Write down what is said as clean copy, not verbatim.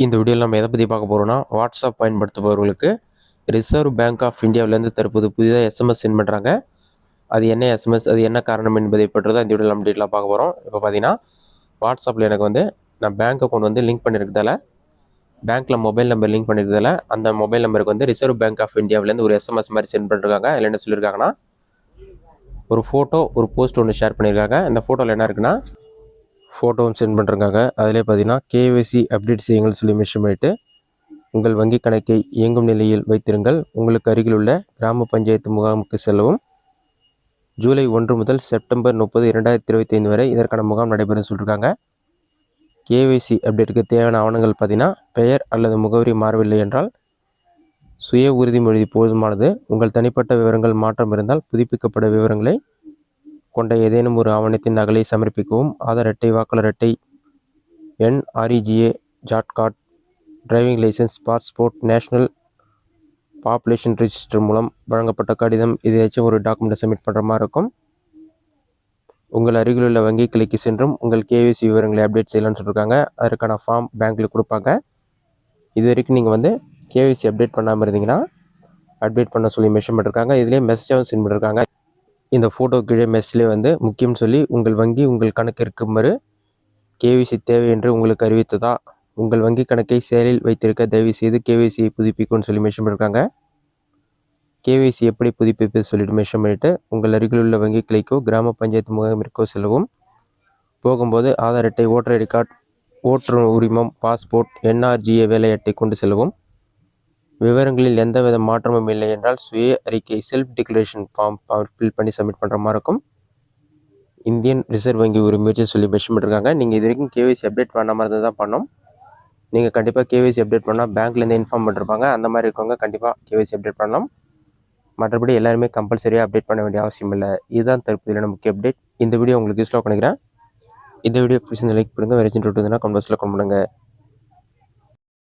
இந்த வீடியோவில் நம்ம எதை பற்றி பார்க்க போகிறோம்னா, வாட்ஸ்அப் பயன்படுத்துபவர்களுக்கு ரிசர்வ் பேங்க் ஆஃப் இந்தியாவிலேருந்து தற்போது புதிதாக எஸ்எம்எஸ் சென்ட் பண்ணுறாங்க. அது என்ன எஸ்எம்எஸ், அது என்ன காரணம் என்பதை பற்றி தான் இந்த வீடியோவில் நம்ம டீட்டெயிலாக பார்க்க போகிறோம். இப்போ பார்த்தீங்கன்னா, வாட்ஸ்அப்பில் எனக்கு நான் பேங்க் அக்கௌண்ட் லிங்க் பண்ணியிருக்கிறதால, பேங்க்கில் மொபைல் நம்பர் லிங்க் பண்ணியிருக்கிறதால, அந்த மொபைல் நம்பருக்கு ரிசர்வ் பேங்க் ஆஃப் இந்தியாவிலேருந்து ஒரு எஸ்எம்எஸ் மாதிரி சென்ட் பண்ணிருக்காங்க. அதில் என்ன சொல்லியிருக்காங்கன்னா, ஒரு ஃபோட்டோ, ஒரு போஸ்ட் ஒன்று ஷேர் பண்ணியிருக்காங்க. இந்த ஃபோட்டோவில் என்ன இருக்குன்னா, ஃபோட்டோவும் சென்ட் பண்ணுறாங்க. அதிலே பார்த்தீங்கன்னா கேஒய்சி அப்டேட் செய்யுங்கள் சொல்லி மென்ஷன் பண்ணிவிட்டு, உங்கள் வங்கிக் கணக்கை இயங்கும் நிலையில் வைத்திருங்கள், உங்களுக்கு அருகில் உள்ள கிராம பஞ்சாயத்து முகாமுக்கு செல்லவும், ஜூலை 1 முதல் செப்டம்பர் 30, 2025 வரை இதற்கான முகாம் நடைபெறும் சொல்லியிருக்காங்க. கேஒய்சி அப்டேட்டுக்கு தேவையான ஆவணங்கள் பார்த்தீங்கன்னா, பெயர் அல்லது முகவரி மாறவில்லை என்றால் சுய உறுதிமொழி போதுமானது. உங்கள் தனிப்பட்ட விவரங்கள் மாற்றம் இருந்தால் புதுப்பிக்கப்பட்ட விவரங்களை கொண்ட ஏதேனும் ஒரு ஆவணத்தின் நகலை சமர்ப்பிக்கவும். ஆதார் அட்டை, வாக்காளர் அட்டை எண், REGA, job card, driving licence, passport, national population register மூலம் வழங்கப்பட்ட கடிதம், இது ஏதாச்சும் ஒரு டாக்குமெண்ட்டை சப்மிட் பண்ணுற மாதிரி இருக்கும். உங்கள் அருகிலுள்ள வங்கி கிளைக்கு சென்றும் உங்கள் கேஒய்சி விவரங்களை அப்டேட் செய்யலாம்னு சொல்லியிருக்காங்க. அதற்கான ஃபார்ம் பேங்க்கில் கொடுப்பாங்க. இது வரைக்கும் நீங்கள் கேஒய்சி அப்டேட் பண்ணாமல் இருந்தீங்கன்னா அப்டேட் பண்ண சொல்லி மென்ஷன் பண்ணியிருக்காங்க. இதிலே மெசேஜாகவும் சென்ட் பண்ணியிருக்காங்க. இந்த ஃபோட்டோ கீழே மெசேஜ்லேயே முக்கியம்னு சொல்லி, உங்கள் வங்கி உங்கள் கணக்கு இருக்குமாறு கேஒய்சி தேவை என்று உங்களுக்கு அறிவித்ததா, உங்கள் வங்கி கணக்கை செயலில் வைத்திருக்க தயவு செய்து கேஒய்சியை புதுப்பிக்கும்னு சொல்லி மென்ஷன் பண்ணியிருக்காங்க. கேஒய்சி எப்படி புதுப்பிப்பது சொல்லிட்டு மென்ஷன் பண்ணிவிட்டு, உங்கள் அருகில் உள்ள வங்கி கிளைக்கோ கிராம பஞ்சாயத்து முகாமிற்கோ செல்லவும். போகும்போது ஆதார் அட்டை, ஓட்டர் ஐடி கார்டு, ஓட்டுநர் உரிமம், பாஸ்போர்ட், NRGA வேலை அட்டை கொண்டு செல்லவும். விவரங்களில் எந்தவித மாற்றமும் இல்லை என்றால் சுய அறிக்கை செல்ஃப் டிக்ளரேஷன் ஃபார்ம் ஃபில் பண்ணி சப்மிட் பண்ணுற மாதிரி இருக்கும். இந்தியன் ரிசர்வ் வங்கி ஒரு முயற்சி சொல்லி மென்ஷன் பண்ணியிருக்காங்க. நீங்கள் இது வரைக்கும் கேஒய்சி அப்டேட் பண்ண மாதிரி தான் பண்ணணும். நீங்கள் கண்டிப்பாக கேஒய்சி அப்டேட் பண்ணால் பேங்க்லேருந்து இன்ஃபார்ம் பண்ணிருப்பாங்க. அந்த மாதிரி இருக்கவங்க கண்டிப்பாக கேஒய்சி அப்டேட் பண்ணலாம். மற்றபடி எல்லாருமே கம்பல்சரியாக அப்டேட் பண்ண வேண்டிய அவசியம் இல்லை. இதுதான் தற்போதைய முக்கிய அப்டேட். இந்த வீடியோ உங்களுக்கு யூஸ்ஃபுல்லாக நினைக்கிறேன். இந்த வீடியோ பிடிச்சிருந்த லைக் பண்ணுங்கள். வேறு ஏதாச்சும் டவுட் இருந்தால் கமெண்ட் பாக்ஸில் கமெண்ட் பண்ணுங்கள்.